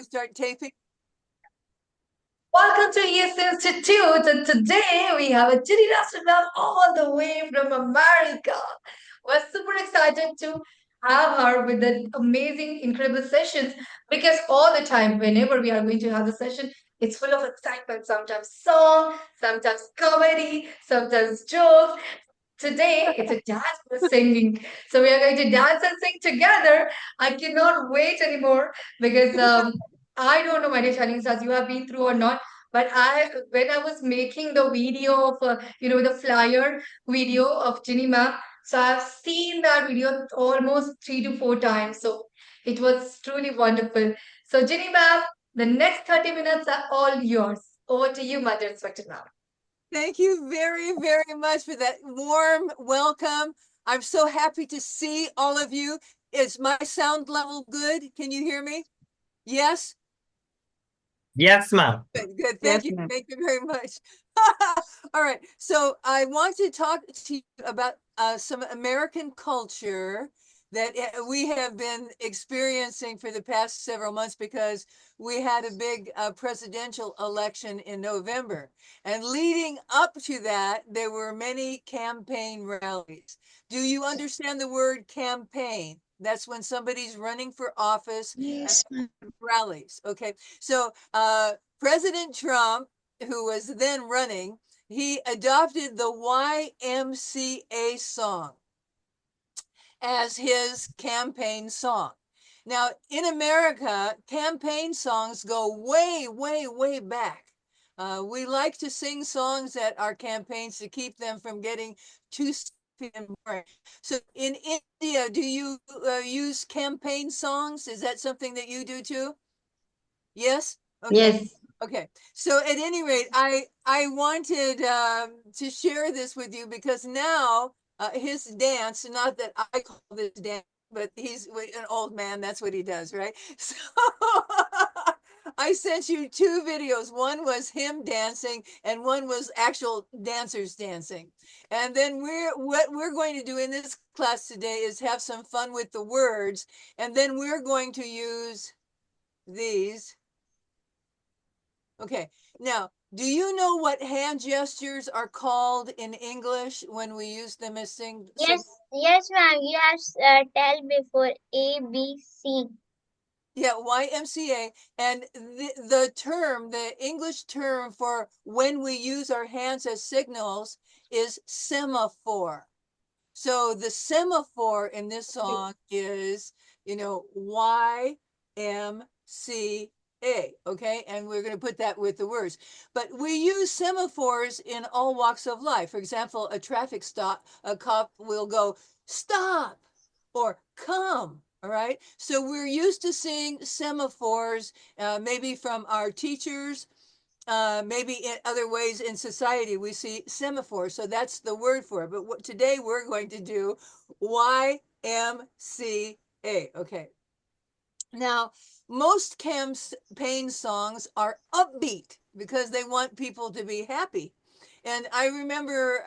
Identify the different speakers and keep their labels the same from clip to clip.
Speaker 1: start taping?
Speaker 2: Welcome to Yes Institute. And today we have a Jeannie Rapstad all the way from America. We're super excited to have her with the amazing, incredible sessions because all the time, whenever we are going to have the session, it's full of excitement. Sometimes song, sometimes comedy, sometimes jokes. Today it's a dance and singing. So we are going to dance and sing together. I cannot wait anymore because I don't know, my dear Chinese, as you have been through or not, but when I was making the video of, the flyer video of Ginny Ma'am, so I've seen that video almost 3 to 4 times. So it was truly wonderful. So Ginny Ma'am, the next 30 minutes are all yours. Over to you, Mother Inspector Ma'am.
Speaker 1: Thank you very, very much for that warm welcome. I'm so happy to see all of you. Is my sound level good? Can you hear me? Yes?
Speaker 3: Yes, ma'am.
Speaker 1: Good, good. Thank
Speaker 2: Yes,
Speaker 1: you.
Speaker 2: ma'am.
Speaker 1: Thank you very much. All right. So I want to talk to you about some American culture that we have been experiencing for the past several months because we had a big presidential election in November. And leading up to that, there were many campaign rallies. Do you understand the word campaign? That's when somebody's running for office and
Speaker 4: Yes, ma'am.
Speaker 1: rallies. Okay. So President Trump, who was then running, he adopted the YMCA song as his campaign song. Now, in America, campaign songs go way, way, way back. We like to sing songs at our campaigns to keep them from getting too stupid and boring. So, in India, do you use campaign songs? Is that something that you do too? Yes? Okay.
Speaker 2: Yes.
Speaker 1: Okay. So at any rate, I wanted to share this with you because now his dance, not that I call this dance, but he's an old man. That's what he does, right? So I sent you two videos. One was him dancing, and one was actual dancers dancing. And then what we're going to do in this class today is have some fun with the words, and then we're going to use these. Okay, now, do you know what hand gestures are called in English when we use them as
Speaker 4: Yes, yes, ma'am. You have tell before A, B, C.
Speaker 1: yeah, YMCA, and the English term for when we use our hands as signals is semaphore. So the semaphore in this song is, YMCA, okay? And we're going to put that with the words. But we use semaphores in all walks of life. For example, a traffic stop, a cop will go, stop, or come. All right. So we're used to seeing semaphores, maybe from our teachers, maybe in other ways in society we see semaphores, so that's the word for it. But today we're going to do YMCA. Okay. Now, most campaign songs are upbeat because they want people to be happy. And I remember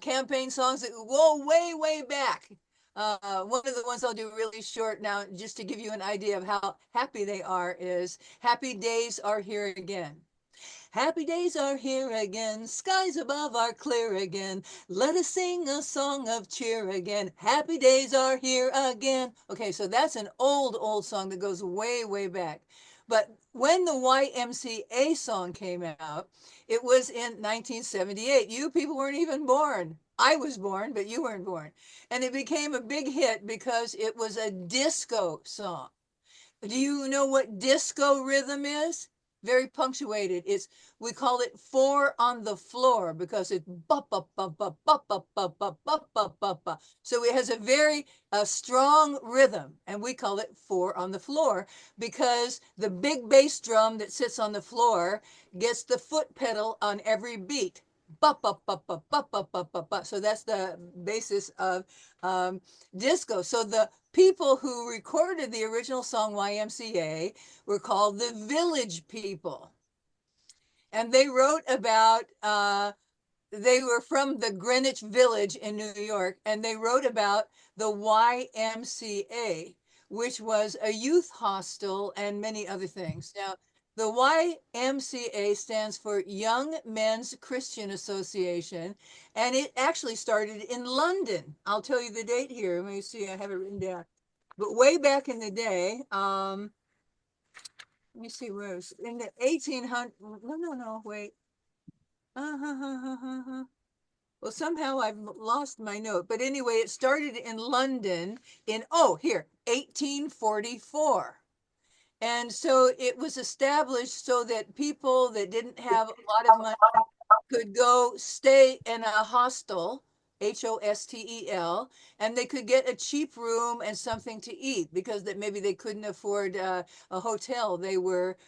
Speaker 1: campaign songs that go way, way back. One of the ones I'll do really short now, just to give you an idea of how happy they are, is Happy Days Are Here Again. Happy days are here again, skies above are clear again. Let us sing a song of cheer again. Happy days are here again. Okay, so that's an old, old song that goes way, way back. But when the YMCA song came out, it was in 1978. You people weren't even born. I was born, but you weren't born. And it became a big hit because it was a disco song. Do you know what disco rhythm is? Very punctuated. We call it four on the floor because it's ba ba ba ba ba ba ba ba ba ba ba ba. So it has a very strong rhythm, and we call it four on the floor because the big bass drum that sits on the floor gets the foot pedal on every beat. Ba, ba, ba, ba, ba, ba, ba, ba, ba. So that's the basis of disco. So the people who recorded the original song YMCA were called the Village People. And they wrote about, they were from the Greenwich Village in New York, and they wrote about the YMCA, which was a youth hostel and many other things. Now, the YMCA stands for Young Men's Christian Association, and it actually started in London. I'll tell you the date here. Let me see, I have it written down. But way back in the day, let me see where it was in the 1800. No, wait. Well, somehow I've lost my note. But anyway, it started in London in, oh, here, 1844. And so it was established so that people that didn't have a lot of money could go stay in a hostel, hostel, and they could get a cheap room and something to eat because that maybe they couldn't afford a hotel. They were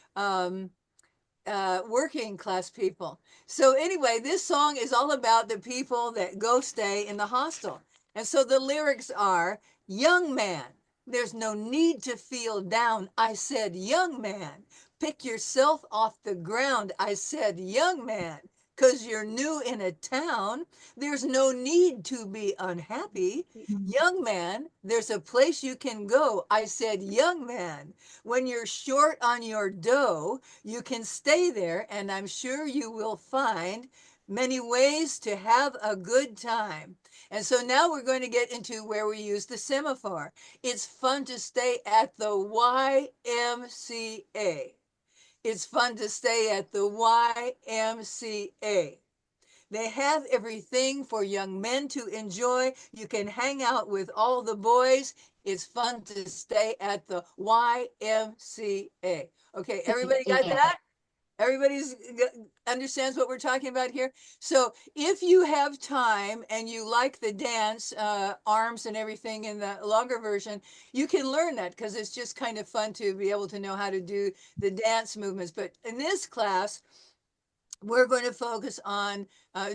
Speaker 1: working class people. So anyway, this song is all about the people that go stay in the hostel. And so the lyrics are, young man, there's no need to feel down. I said, young man, pick yourself off the ground. I said, young man, because you're new in a town. There's no need to be unhappy. Young man, there's a place you can go. I said, young man, when you're short on your dough, you can stay there, and I'm sure you will find many ways to have a good time. And so now we're going to get into where we use the semaphore. It's fun to stay at the YMCA. It's fun to stay at the YMCA. They have everything for young men to enjoy. You can hang out with all the boys. It's fun to stay at the YMCA. Okay, everybody got that? Everybody's understands what we're talking about here. So if you have time and you like the dance, arms and everything in the longer version, you can learn that because it's just kind of fun to be able to know how to do the dance movements. But in this class, we're going to focus on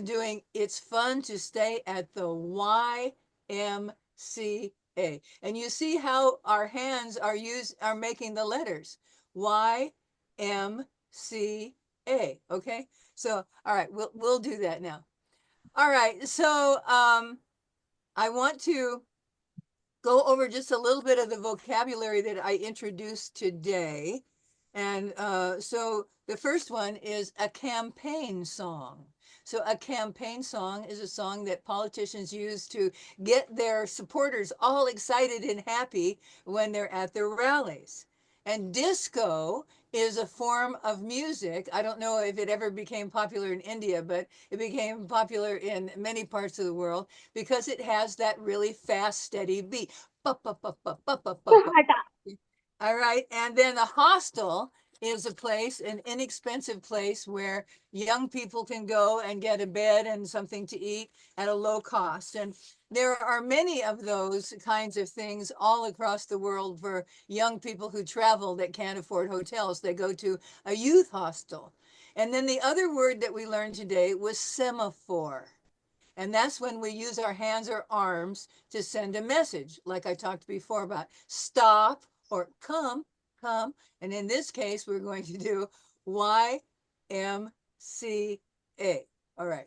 Speaker 1: doing it's fun to stay at the YMCA. And you see how our hands are making the letters YMCA. Okay. So all right, we'll do that now. All right. So I want to go over just a little bit of the vocabulary that I introduced today. And so the first one is a campaign song. So a campaign song is a song that politicians use to get their supporters all excited and happy when they're at their rallies. And disco is a form of music. I don't know if it ever became popular in India, but it became popular in many parts of the world because it has that really fast, steady beat. All right. And then a hostel is a place, an inexpensive place where young people can go and get a bed and something to eat at a low cost. And there are many of those kinds of things all across the world for young people who travel that can't afford hotels. They go to a youth hostel. And then the other word that we learned today was semaphore. And that's when we use our hands or arms to send a message, like I talked before about stop or come. And in this case, we're going to do YMCA. All right.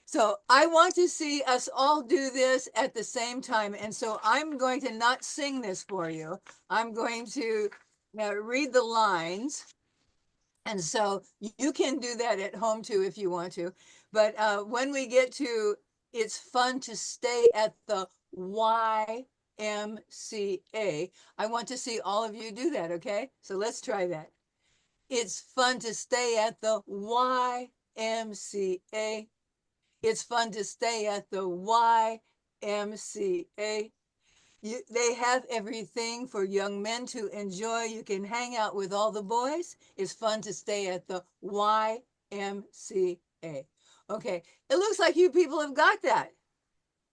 Speaker 1: So I want to see us all do this at the same time. And so I'm going to not sing this for you. I'm going to read the lines. And so you can do that at home too if you want to. But when we get to it's fun to stay at the YMCA, I want to see all of you do that, okay? So let's try that. It's fun to stay at the YMCA. It's fun to stay at the YMCA. They have everything for young men to enjoy. You can hang out with all the boys. It's fun to stay at the YMCA. Okay, it looks like you people have got that.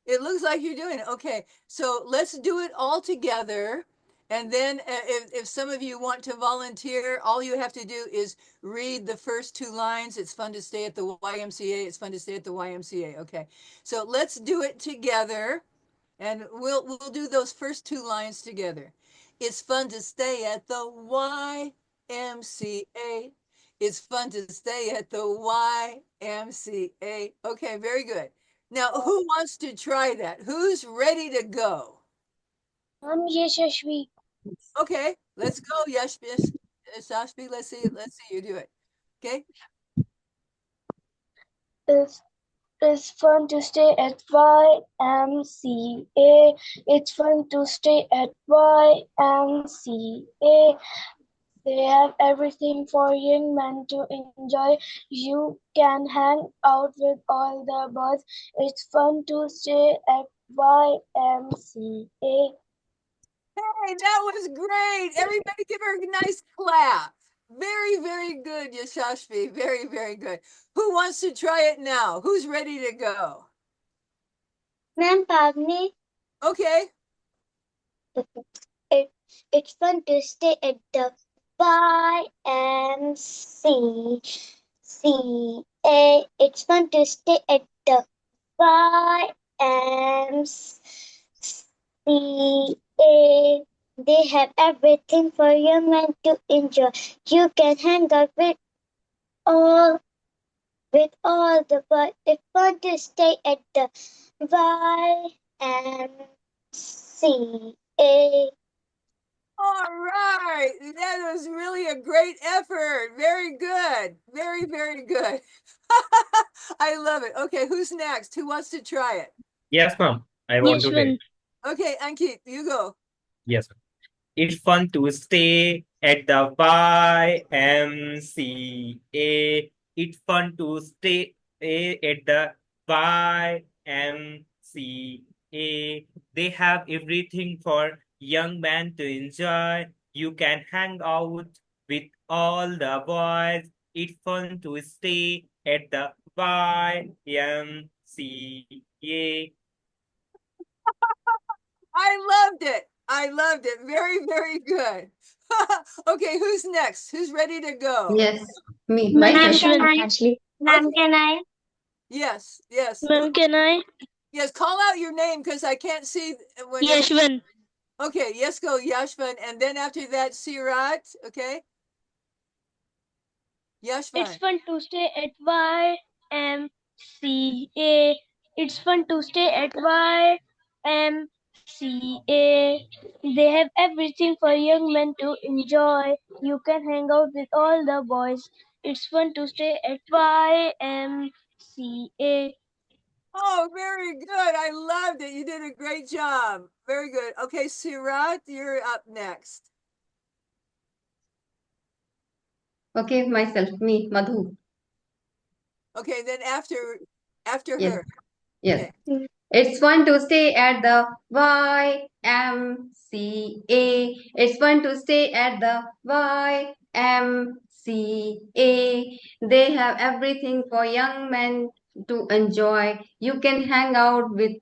Speaker 1: It looks like you're doing it. Okay, so let's do it all together. And then if some of you want to volunteer, all you have to do is read the first two lines. It's fun to stay at the YMCA. It's fun to stay at the YMCA. Okay, so let's do it together. And we'll do those first two lines together. It's fun to stay at the YMCA. It's fun to stay at the YMCA. Okay, very good. Now, who wants to try that? Who's ready to go?
Speaker 4: Yashashvi.
Speaker 1: Okay, let's go, Yashashvi. Let's see you do it. Okay.
Speaker 4: It's fun to stay at YMCA. It's fun to stay at YMCA. They have everything for young men to enjoy. You can hang out with all the boys. It's fun to stay at YMCA.
Speaker 1: Hey, that was great. Everybody give her a nice clap. Very, very good, Yashashvi. Very, very good. Who wants to try it now? Who's ready to go?
Speaker 4: Ma'am Pavni,
Speaker 1: Okay.
Speaker 4: it, it's fun to stay at the YMCA. It's fun to stay at the YMCA. They have everything for young men to enjoy. You can hang out all all the boys. It's fun to stay at the YMCA.
Speaker 1: All right. That was really a great effort. Very good. Very, very good. I love it. Okay, who's next? Who wants to try it?
Speaker 3: Yes, ma'am. I want to
Speaker 4: Yashwant.
Speaker 3: take.
Speaker 1: Okay, Ankit, you go.
Speaker 3: Yes, ma'am. It's fun to stay at the YMCA. It's fun to stay at the YMCA. They have everything for young men to enjoy. You can hang out with all the boys. It's fun to stay at the YMCA.
Speaker 1: I loved it. I loved it. Very, very good. Okay, who's next? Who's ready to go?
Speaker 2: Yes, me,
Speaker 4: Ma'am,
Speaker 2: myself,
Speaker 4: can I?
Speaker 2: actually.
Speaker 4: Ma'am,
Speaker 1: Okay.
Speaker 4: can I?
Speaker 1: Yes, yes.
Speaker 4: Ma'am, can I?
Speaker 1: Yes, call out your name because I can't see when
Speaker 4: Yashwant.
Speaker 1: Okay, yes, go Yashvan. And then after that, Sirat. Okay.
Speaker 4: It's
Speaker 1: Yashvan.
Speaker 4: fun to stay at YMCA. It's fun to stay at YMCA. They have everything for young men to enjoy. You can hang out with all the boys. It's fun to stay at YMCA.
Speaker 1: Oh, very good. I loved it. You did a great job. Very good. Okay, Sirat, you're up next.
Speaker 2: Okay, myself, me, Madhu.
Speaker 1: Okay, then after
Speaker 2: Yes,
Speaker 1: her.
Speaker 2: yes.
Speaker 1: Okay.
Speaker 2: It's fun to stay at the YMCA. It's fun to stay at the YMCA. They have everything for young men to enjoy. You can hang out with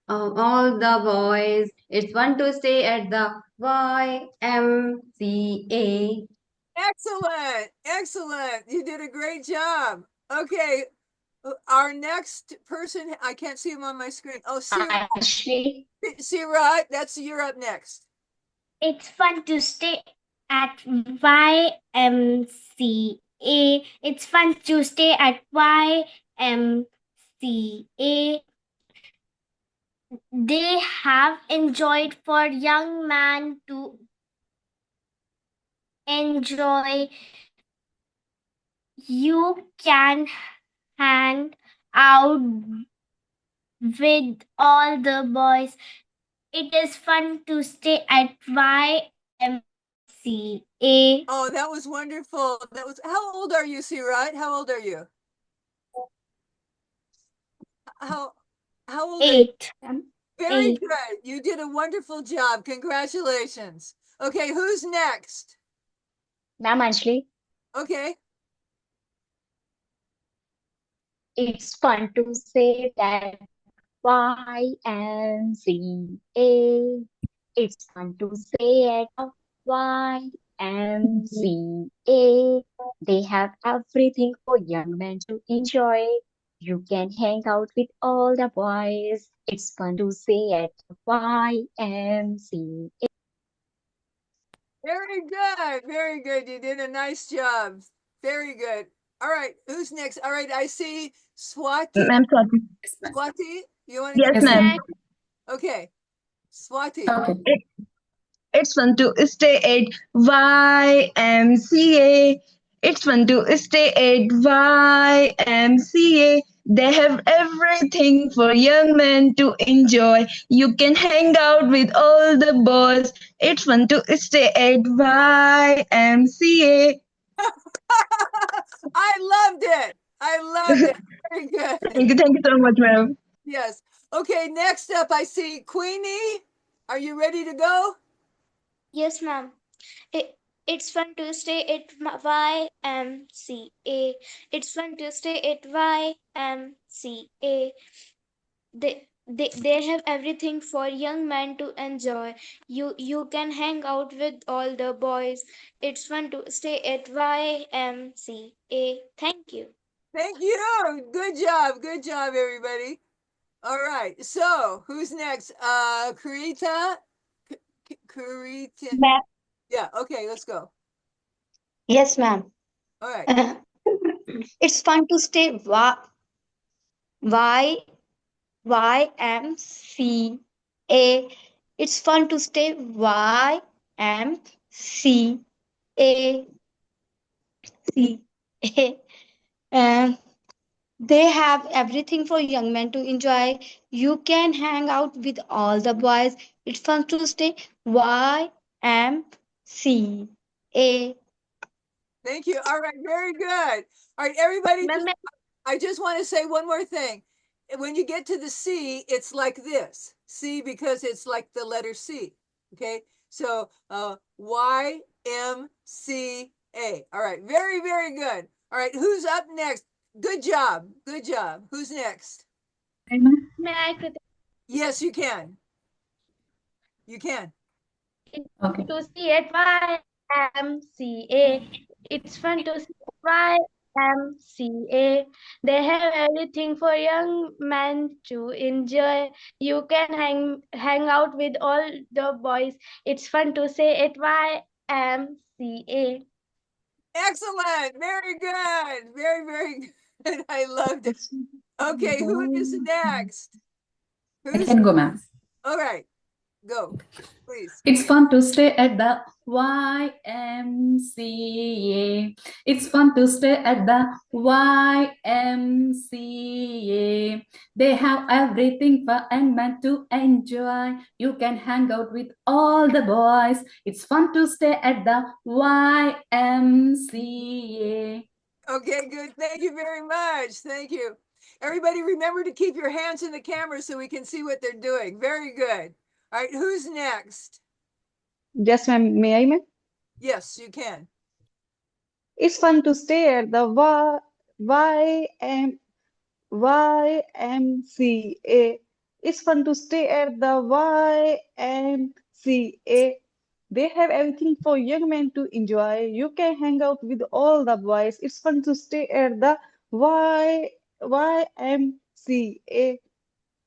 Speaker 2: all the boys. It's fun to stay at the YMCA.
Speaker 1: Excellent. Excellent. You did a great job. Okay. Our next person, I can't see him on my screen. Oh,
Speaker 4: Ashley.
Speaker 1: Sirat, that's you're up next.
Speaker 4: It's fun to stay at YMCA. It's fun to stay at YMCA. They have enjoyed for young man to enjoy. You can hang out with all the boys. It is fun to stay at YMCA.
Speaker 1: Oh, that was wonderful. That was how old are you, Sirat? How old are you? How how old are you?
Speaker 4: 8.
Speaker 1: Very
Speaker 4: 8.
Speaker 1: good. You did a wonderful job. Congratulations. Okay, who's next?
Speaker 5: Ma'am Anjali,
Speaker 1: Okay.
Speaker 5: it's fun to say that YMCA. It's fun to say at YMCA. They have everything for young men to enjoy. You can hang out with all the boys. It's fun to say at YMCA.
Speaker 1: Very good. Very good. You did a nice job. Very good. All right. Who's next? All right. I see Swati.
Speaker 6: Ma'am, Swati.
Speaker 1: Swati, you want to
Speaker 6: Yes,
Speaker 1: go?
Speaker 6: ma'am.
Speaker 1: Okay. Swati.
Speaker 6: Okay. It's fun to stay at YMCA. It's fun to stay at YMCA. They have everything for young men to enjoy. You can hang out with all the boys. It's fun to stay at YMCA.
Speaker 1: I loved it. I loved it. Very good.
Speaker 6: Thank you so much, ma'am.
Speaker 1: Yes. Okay, next up I see Queenie. Are you ready to go?
Speaker 4: Yes, ma'am. It's fun to stay at YMCA. It's fun to stay at YMCA. They have everything for young men to enjoy. You can hang out with all the boys. It's fun to stay at YMCA. Thank you.
Speaker 1: Thank you. Good job. Good job, everybody. All right. So who's next? Karita. Karita.
Speaker 2: Ma'am.
Speaker 1: Yeah. Okay. Let's go.
Speaker 2: Yes, ma'am.
Speaker 1: All right.
Speaker 2: It's fun to stay Y YMCA. It's fun to stay YMCA. And they have everything for young men to enjoy. You can hang out with all the boys. It's fun to stay YMCA.
Speaker 1: Thank you. All right. Very good. All right, everybody.
Speaker 2: Ma'am,
Speaker 1: I just want to say one more thing. When you get to the C, it's like this. C because it's like the letter C. Okay. So YMCA. All right. Very, very good. All right. Who's up next? Good job. Good job. Who's next?
Speaker 4: May I critique
Speaker 1: Yes, you can. You can.
Speaker 6: Okay.
Speaker 4: to see at YMCA? It's fun to see YMCA. They have everything for young men to enjoy. You can hang out with all the boys. It's fun to say at YMCA.
Speaker 1: Excellent. Very good. Very, very good. I loved it. Okay. Who is next?
Speaker 6: I
Speaker 1: Who's
Speaker 6: can go, ma'am.
Speaker 1: all right? Go, please.
Speaker 6: It's fun to stay at the YMCA. It's fun to stay at the YMCA. They have everything for and men to enjoy. You can hang out with all the boys. It's fun to stay at the YMCA.
Speaker 1: Okay, good. Thank you very much. Thank you. Everybody remember to keep your hands in the camera so we can see what they're doing. Very good. All right, who's next?
Speaker 7: Yes, ma'am. May I, ma'am?
Speaker 1: Yes, you can.
Speaker 7: It's fun to stay at the YMCA. It's fun to stay at the YMCA. They have everything for young men to enjoy. You can hang out with all the boys. It's fun to stay at the YMCA.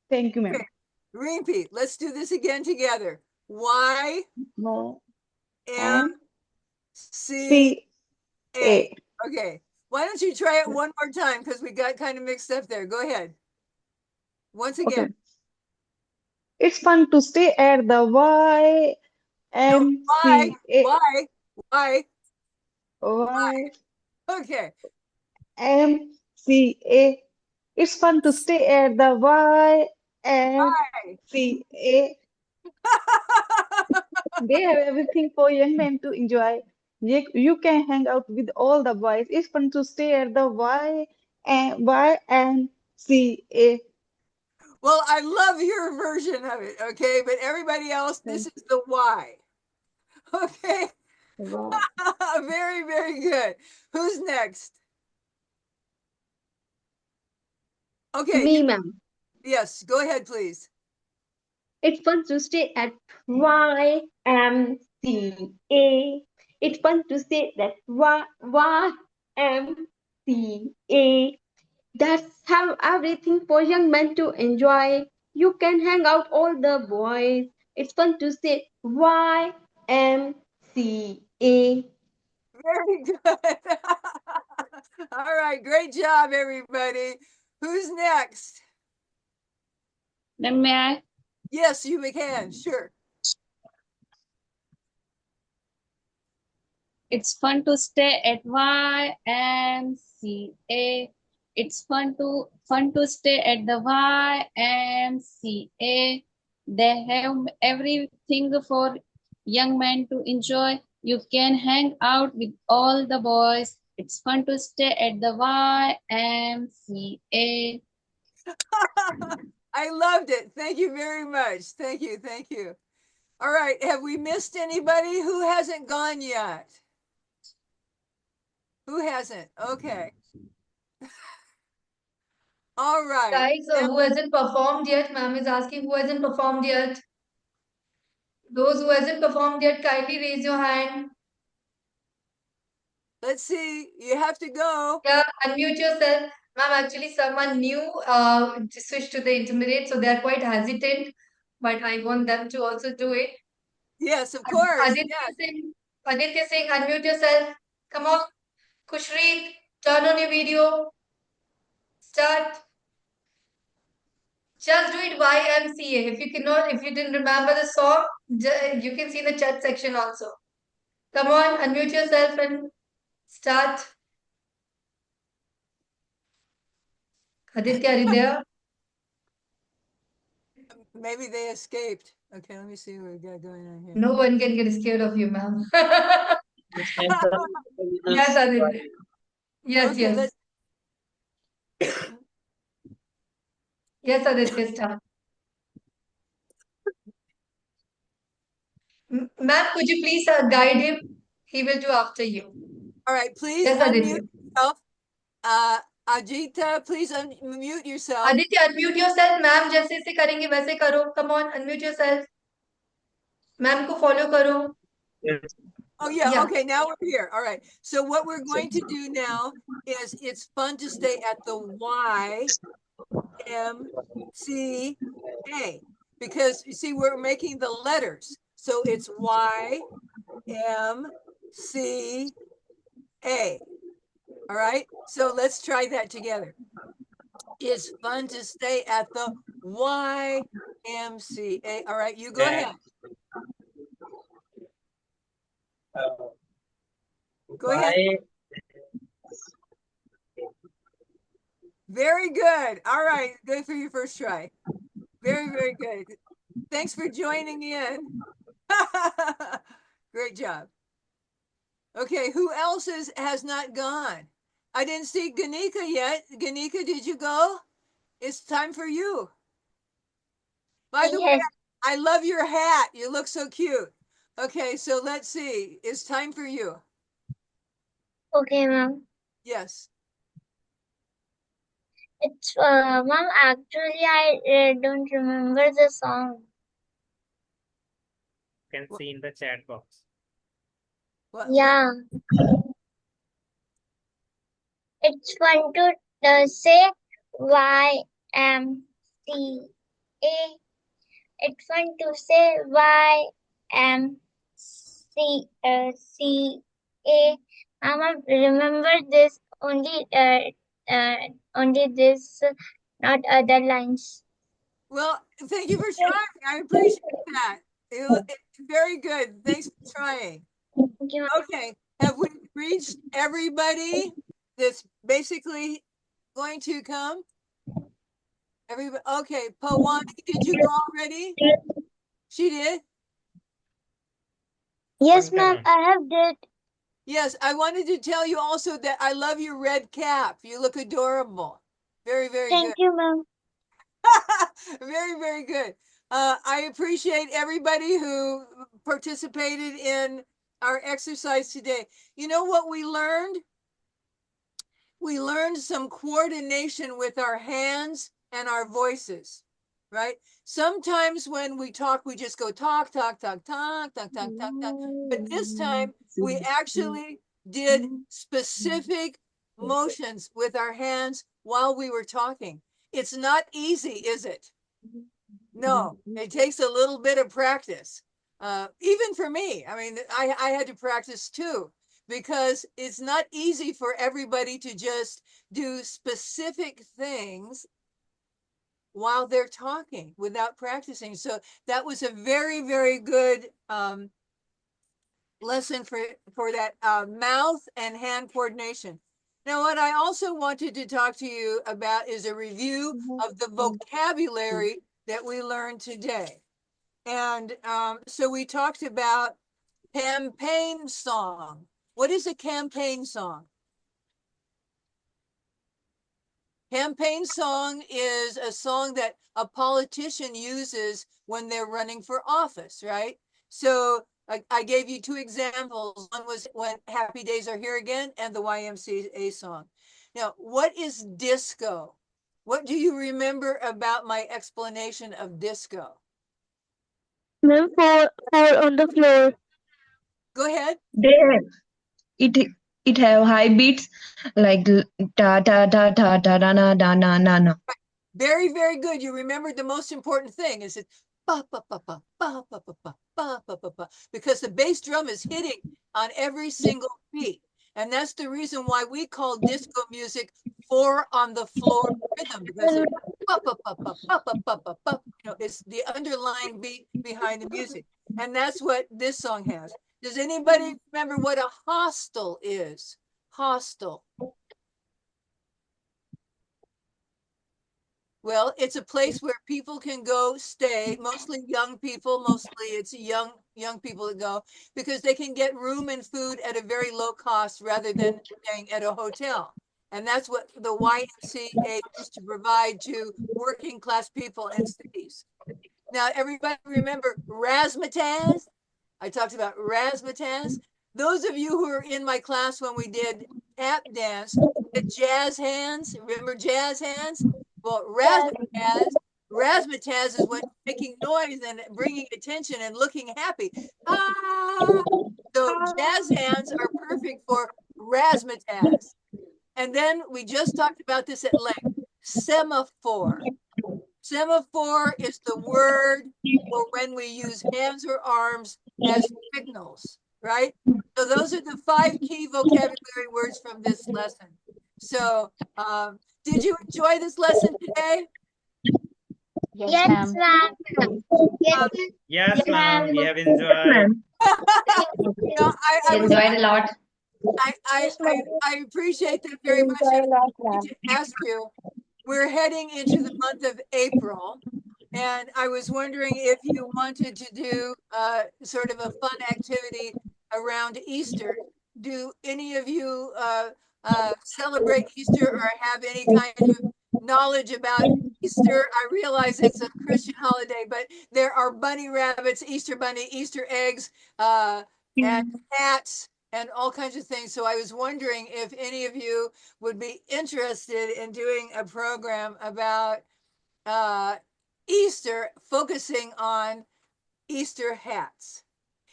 Speaker 7: Thank you, ma'am.
Speaker 1: Okay, repeat. Let's do this again together. Y M C
Speaker 7: YMCA.
Speaker 1: A. Okay. Why don't you try it one more time because we got kind of mixed up there. Go ahead. Once
Speaker 7: Okay.
Speaker 1: again.
Speaker 7: It's fun to stay at the
Speaker 1: No, why?
Speaker 7: YMCA.
Speaker 1: Why? Why?
Speaker 7: YMCA.
Speaker 1: Okay.
Speaker 7: It's fun to stay at the
Speaker 1: Why?
Speaker 7: YMCA. They have everything for young men to enjoy. You can hang out with all the boys. It's fun to stay at the YMCA.
Speaker 1: Well, I love your version of it, okay? But everybody else, this is the why. Okay.
Speaker 7: Wow.
Speaker 1: Very, very good. Who's next? Okay.
Speaker 2: me, ma'am.
Speaker 1: Yes, go ahead, please.
Speaker 2: It's fun to stay at YMCA. It's fun to stay at YMCA. That's have everything for young men to enjoy. You can hang out all the boys. It's fun to say YMCA.
Speaker 1: Very good. All right, great job, everybody. Who's next?
Speaker 8: Then may I?
Speaker 1: Yes, you can. Sure.
Speaker 6: It's fun to stay at YMCA. It's fun to stay at the YMCA. They have everything for young men to enjoy. You can hang out with all the boys. It's fun to stay at the YMCA.
Speaker 1: I loved it. Thank you very much. Thank you. Thank you. All right. Have we missed anybody who hasn't gone yet? Who hasn't? Okay. All right.
Speaker 2: Guys,
Speaker 1: Now,
Speaker 2: who hasn't performed yet? Ma'am is asking who hasn't performed yet. Those who hasn't performed yet, kindly raise your hand.
Speaker 1: let's see. You have to go.
Speaker 2: Yeah, unmute yourself. Ma'am, actually someone new switched to the intermediate, so they're quite hesitant. But I want them to also do it.
Speaker 1: Yes, of course.
Speaker 2: Aditya
Speaker 1: Yes.
Speaker 2: Singh, Aditya Singh, unmute yourself. Come on. Kushreet, turn on your video. Start. Just do it YMCA. If you cannot, if you didn't remember the song, you can see the chat section also. Come on, unmute yourself and start. Aditya, are you there?
Speaker 1: Maybe they escaped. Okay, let me see what we got going on here.
Speaker 2: No one can get scared of you, ma'am. Yes, Aditya. Yes,
Speaker 1: Okay,
Speaker 2: yes. Yes, Aditya, start. Ma'am, could you please guide him? He will do after you.
Speaker 1: all right, please
Speaker 2: Yes, Aditya.
Speaker 1: unmute yourself. Ajita, please unmute yourself.
Speaker 2: Aditya, unmute yourself. Ma'am जैसे जैसे करेंगे वैसे करो. Come on, unmute yourself. Ma'am को follow करो.
Speaker 1: Oh, yeah.
Speaker 2: Yeah.
Speaker 1: Okay, now we're here. All right. So what we're going to do now is it's fun to stay at the YMCA because you see, we're making the letters. So it's YMCA. All right. So let's try that together. It's fun to stay at the YMCA. All right. You go ahead. Go ahead. Very good. All right. Good for your first try. Very, very good. Thanks for joining in. Great job. Okay, who else has not gone? I didn't see Ganika yet. Ganika, did you go? It's time for you. By the way,
Speaker 4: Yes.
Speaker 1: I love your hat. You look so cute. Okay, so let's see. It's time for you.
Speaker 4: Okay, ma'am.
Speaker 1: Yes.
Speaker 4: It's ma'am. Actually, I don't remember the song.
Speaker 3: You can see in the chat box.
Speaker 1: What?
Speaker 4: Yeah, it's fun to say YMCA. It's fun to say YMCA. Mama, remember this only this, not other lines.
Speaker 1: Well, thank you for trying. I appreciate that. It's very good. Thanks for trying.
Speaker 4: Thank you.
Speaker 1: Okay, have we reached everybody that's basically going to come? Everybody, okay, Pawani, did you go already? She did?
Speaker 4: Yes,
Speaker 3: One
Speaker 4: ma'am,
Speaker 3: comment.
Speaker 4: I have did.
Speaker 1: Yes, I wanted to tell you also that I love your red cap. You look adorable. Very, very good.
Speaker 4: Thank you, ma'am.
Speaker 1: Very, very good. I appreciate everybody who participated in our exercise today. You know what we learned? We learned some coordination with our hands and our voices, right? Sometimes when we talk, we just go talk, talk, talk, talk, talk, talk, talk, talk. But this time we actually did specific motions with our hands while we were talking. It's not easy, is it? No, it takes a little bit of practice. Even for me, I mean, I had to practice too because it's not easy for everybody to just do specific things while they're talking without practicing. So that was a very, very good lesson for that mouth and hand coordination. Now, what I also wanted to talk to you about is a review of the vocabulary that we learned today. And so we talked about campaign song. What is a campaign song? Campaign song is a song that a politician uses when they're running for office, right? So I gave you two examples. One was when Happy Days Are Here Again and the YMCA song. Now, what is disco? What do you remember about my explanation of disco?
Speaker 4: Ma'am, fall on the floor.
Speaker 1: Go ahead.
Speaker 2: They it it have high beats like ta ta ta ta ta da na da na na na.
Speaker 1: Very, very good. You remembered the most important thing is it ba ba ba ba ba ba ba ba ba ba ba ba, because the bass drum is hitting on every single beat. And that's the reason why we call disco music four on the floor rhythm, because it's ba ba ba ba ba ba ba ba ba. You know, it's the underlying beat behind the music. And that's what this song has. Does anybody remember what a hostel is? Hostel. Well, it's a place where people can go stay, mostly young people, mostly it's young people that go because they can get room and food at a very low cost rather than staying at a hotel. And that's what the YMCA used to provide to working class people in cities. Now, everybody remember razzmatazz? I talked about razzmatazz. Those of you who were in my class when we did tap dance, the jazz hands, remember jazz hands? Well, razzmatazz is when making noise and bringing attention and looking happy. Ah! So jazz hands are perfect for razzmatazz. And then we just talked about this at length. Semaphore. Semaphore is the word for when we use hands or arms as signals, right? So those are the 5 key vocabulary words from this lesson. So did you enjoy this lesson today?
Speaker 5: Yes,
Speaker 4: Yes,
Speaker 5: ma'am.
Speaker 4: ma'am. Yes,
Speaker 1: Um,
Speaker 3: Yes, ma'am. We have
Speaker 2: Yes,
Speaker 3: enjoyed.
Speaker 2: ma'am.
Speaker 1: no,
Speaker 2: We enjoyed a lot.
Speaker 1: I appreciate that very much. And I need to ask you, we're heading into the month of April, and I was wondering if you wanted to do sort of a fun activity around Easter. Do any of you celebrate Easter or have any kind of knowledge about Easter? I realize it's a Christian holiday, but there are bunny rabbits, Easter bunny, Easter eggs, and hats and all kinds of things. So I was wondering if any of you would be interested in doing a program about uh, Easter, focusing on Easter hats.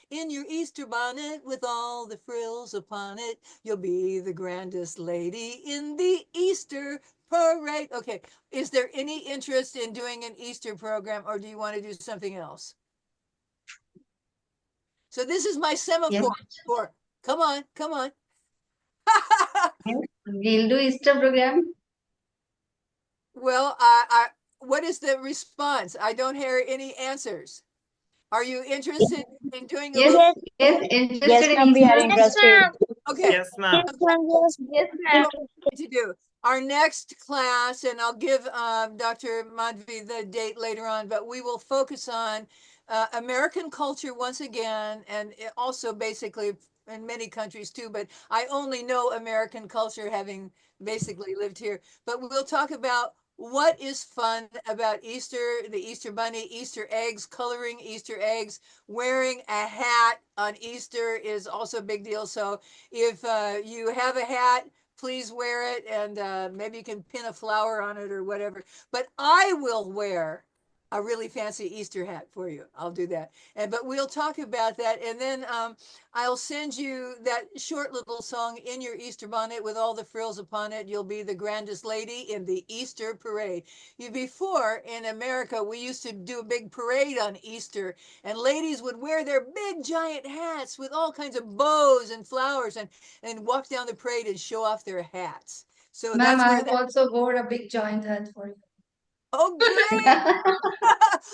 Speaker 1: In your Easter bonnet with all the frills upon it, you'll be the grandest lady in the Easter parade. Okay, is there any interest in doing an Easter program, or do you want to do something else? So this is my
Speaker 2: Yes,
Speaker 1: semaphore. Come on, come on.
Speaker 2: we'll do Easter program.
Speaker 1: Well, what is the response? I don't hear any answers. Are you interested in doing a
Speaker 2: Yes,
Speaker 1: little?
Speaker 4: yes,
Speaker 2: yes, interested
Speaker 5: Yes,
Speaker 2: in
Speaker 5: ma'am. We are
Speaker 2: Easter.
Speaker 4: yes,
Speaker 5: interested.
Speaker 4: ma'am.
Speaker 1: Okay.
Speaker 3: Yes, ma'am.
Speaker 4: Yes, ma'am.
Speaker 2: Yes,
Speaker 1: So
Speaker 2: ma'am.
Speaker 1: to do our next class, and I'll give Dr. Madhvi the date later on, but we will focus on American culture once again, and also basically in many countries too, but I only know American culture having basically lived here. But we'll talk about what is fun about Easter, the Easter bunny, Easter eggs, coloring Easter eggs, wearing a hat on Easter is also a big deal. So if you have a hat, please wear it, and maybe you can pin a flower on it or whatever. But I will wear a really fancy Easter hat for you. I'll do that. And but we'll talk about that, and then I'll send you that short little song, In Your Easter Bonnet with All the Frills Upon It. You'll be the grandest lady in the Easter parade. Before in America, we used to do a big parade on Easter, and ladies would wear their big giant hats with all kinds of bows and flowers, and walk down the parade and show off their hats. So
Speaker 2: Ma'am,
Speaker 1: that's where
Speaker 2: I've
Speaker 1: that.
Speaker 2: also wore a big giant hat for you.
Speaker 1: Oh, great.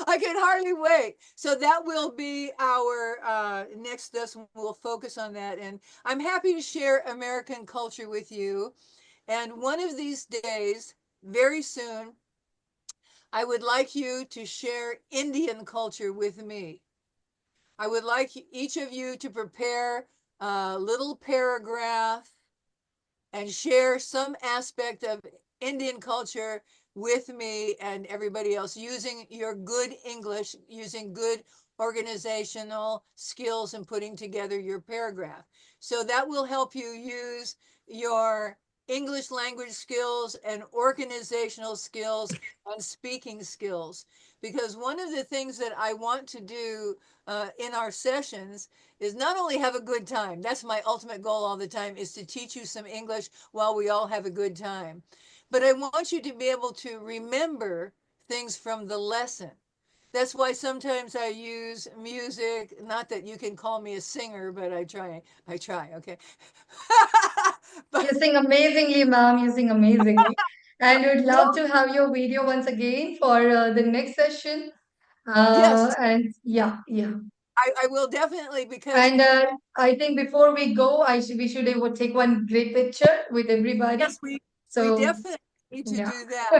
Speaker 1: I can hardly wait. So that will be our next lesson. We'll focus on that. And I'm happy to share American culture with you. And one of these days, very soon, I would like you to share Indian culture with me. I would like each of you to prepare a little paragraph and share some aspect of Indian culture with me and everybody else using your good English, using good organizational skills and putting together your paragraph. So that will help you use your English language skills and organizational skills and speaking skills. Because one of the things that I want to do in our sessions is not only have a good time, that's my ultimate goal all the time, is to teach you some English while we all have a good time. But I want you to be able to remember things from the lesson. That's why sometimes I use music. Not that you can call me a singer, but I try. I try. Okay.
Speaker 2: You
Speaker 1: But
Speaker 2: sing amazingly, ma'am. You sing amazingly. And we'd love
Speaker 1: well,
Speaker 2: to have your video once again for the next session.
Speaker 1: yes,
Speaker 2: And yeah, yeah.
Speaker 1: I will definitely because
Speaker 2: And I think before we go, we should take one great picture with everybody.
Speaker 1: yes, we
Speaker 2: So
Speaker 1: definitely need to
Speaker 2: yeah.
Speaker 1: do that.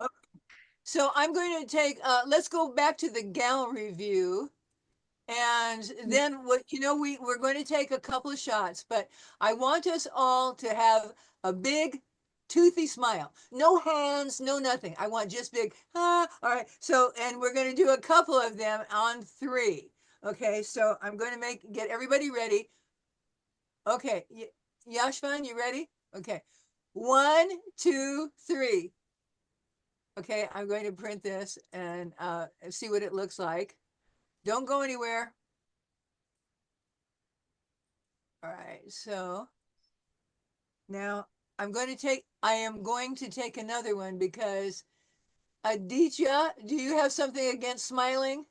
Speaker 1: Okay, so I'm going to take. Let's go back to the gallery view. And then what we're going to take a couple of shots, but I want us all to have a big toothy smile. No hands, no nothing. I want just big all right. So and we're going to do a couple of them on three. Okay, so I'm going to get everybody ready. Okay, Yashvan, you ready? Okay. One, two, three. Okay, I'm going to print this and see what it looks like. Don't go anywhere. All right, so now I am going to take another one because Aditya, do you have something against smiling?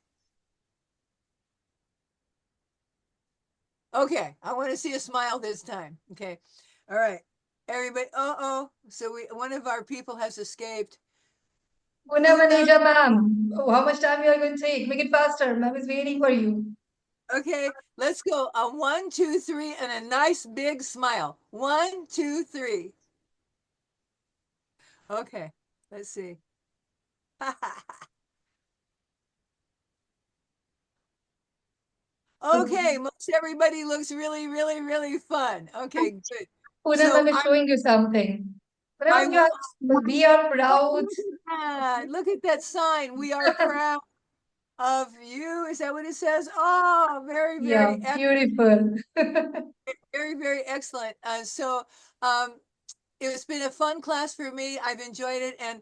Speaker 1: Okay, I want to see a smile this time. Okay, all right, everybody. Oh, so one of our people has escaped.
Speaker 2: Pune
Speaker 1: Puna.
Speaker 2: Maneja, ma'am. Oh, how much time you are going to take? Make it faster. Ma'am is waiting for you.
Speaker 1: Okay, let's go. A one, two, three, and a nice big smile. One, two, three. Okay, let's see. Okay, most everybody looks really, really, really fun. Okay, good.
Speaker 2: Pune
Speaker 1: So
Speaker 2: ma'am is showing you something. Pune
Speaker 1: I
Speaker 2: ma'am,
Speaker 1: will.
Speaker 2: we are
Speaker 1: Oh,
Speaker 2: proud.
Speaker 1: look at that! Look at that sign. We are proud of you. Is that what it says? Oh, very,
Speaker 2: Yeah,
Speaker 1: very,
Speaker 2: beautiful.
Speaker 1: very, very excellent. Um, it's been a fun class for me. I've enjoyed it. And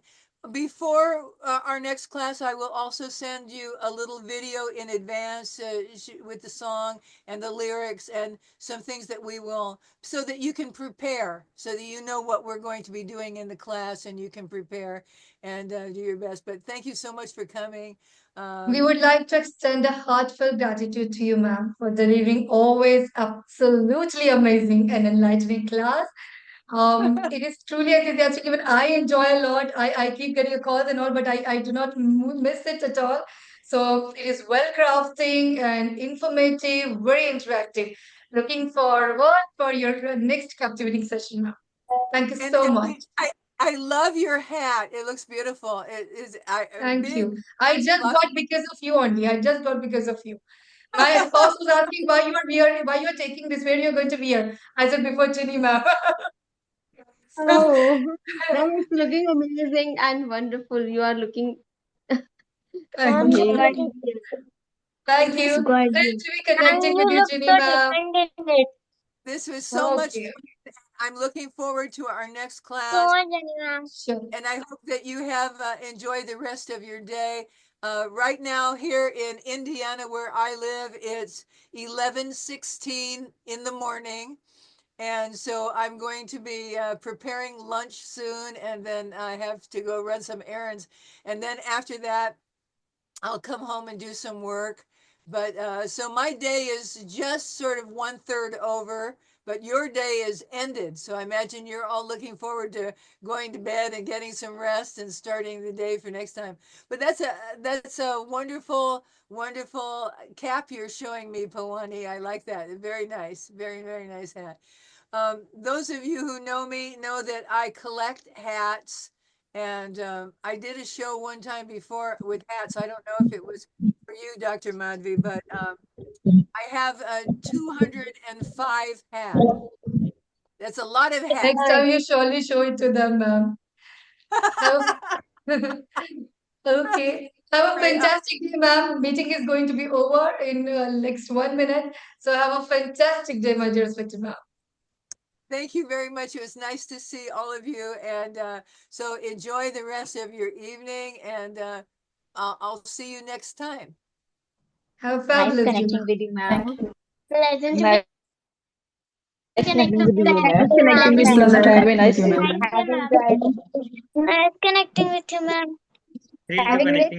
Speaker 1: before our next class, I will also send you a little video in advance with the song and the lyrics and some things that we will, so that you can prepare, so that you know what we're going to be doing in the class and you can prepare and do your best. But thank you so much for coming.
Speaker 2: We
Speaker 1: Um,
Speaker 2: would like to extend a heartfelt gratitude to you, ma'am, for delivering always absolutely amazing and enlightening class. It is truly enthusiastic. Even I enjoy a lot. I keep getting a calls and all, but I do not miss it at all. So it is well crafting and informative, very interactive. Looking forward for your next captivating session, ma'am. Thank you
Speaker 1: and
Speaker 2: so much.
Speaker 1: I love your hat. It looks beautiful. It is a
Speaker 2: Thank
Speaker 1: big,
Speaker 2: you. I
Speaker 1: nice,
Speaker 2: just
Speaker 1: fluffy.
Speaker 2: got because of you only. I just got because of you. My spouse was asking why you are taking this, where you're going to wear. I said before Chini ma'am. So,
Speaker 5: Oh, ma'am, it's looking amazing and wonderful. You are looking
Speaker 2: thank
Speaker 4: Mom,
Speaker 2: you.
Speaker 4: you're
Speaker 5: amazing.
Speaker 4: looking
Speaker 2: Thank you.
Speaker 5: Gorgeous.
Speaker 2: Thrilled to be connecting
Speaker 4: and
Speaker 2: with
Speaker 4: you
Speaker 2: you,
Speaker 4: look
Speaker 2: Chini
Speaker 4: so
Speaker 2: ma'am.
Speaker 4: different in it.
Speaker 1: This was so much
Speaker 2: Okay,
Speaker 1: fun. I'm looking forward to our next
Speaker 4: So
Speaker 1: class,
Speaker 4: much, Janina.
Speaker 2: sure.
Speaker 1: and I hope that you have enjoyed the rest of your day. Right now, here in Indiana, where I live, it's 11:16 in the morning, and so I'm going to be preparing lunch soon, and then I have to go run some errands, and then after that, I'll come home and do some work. But so my day is just sort of one third over, but your day is ended. So I imagine you're all looking forward to going to bed and getting some rest and starting the day for next time. But that's a wonderful, wonderful cap you're showing me, Pawani. I like that. Very nice. Very, very nice hat. Those of you who know me know that I collect hats, and I did a show one time before with hats. I don't know if it was for you, Dr. Madhvi, but I have 205 hats. That's a lot of hats.
Speaker 2: Next time you surely show it to them, ma'am. Have okay. Have a
Speaker 1: Right.
Speaker 2: fantastic day, ma'am. Meeting is going to be over in next 1 minute. So have a fantastic day, my dear respected ma'am.
Speaker 1: Thank you very much. It was nice to see all of you. And so enjoy the rest of your evening. And I'll see you next time.
Speaker 2: Have a
Speaker 5: Nice
Speaker 2: fabulous day,
Speaker 5: connecting
Speaker 2: ma'am.
Speaker 5: with you,
Speaker 6: Thank
Speaker 5: ma'am.
Speaker 6: you.
Speaker 4: Pleasant to
Speaker 7: Nice
Speaker 4: connect
Speaker 7: connecting
Speaker 4: with
Speaker 7: with you,
Speaker 4: you,
Speaker 7: ma'am.
Speaker 6: It
Speaker 4: ma'am.
Speaker 6: is pleasure to
Speaker 7: Have a
Speaker 6: connect with
Speaker 7: nice
Speaker 6: you,
Speaker 7: day.
Speaker 6: ma'am.
Speaker 4: Have enjoyed. Nice connecting with you, ma'am.
Speaker 3: Thrilled to
Speaker 2: Having
Speaker 3: connecting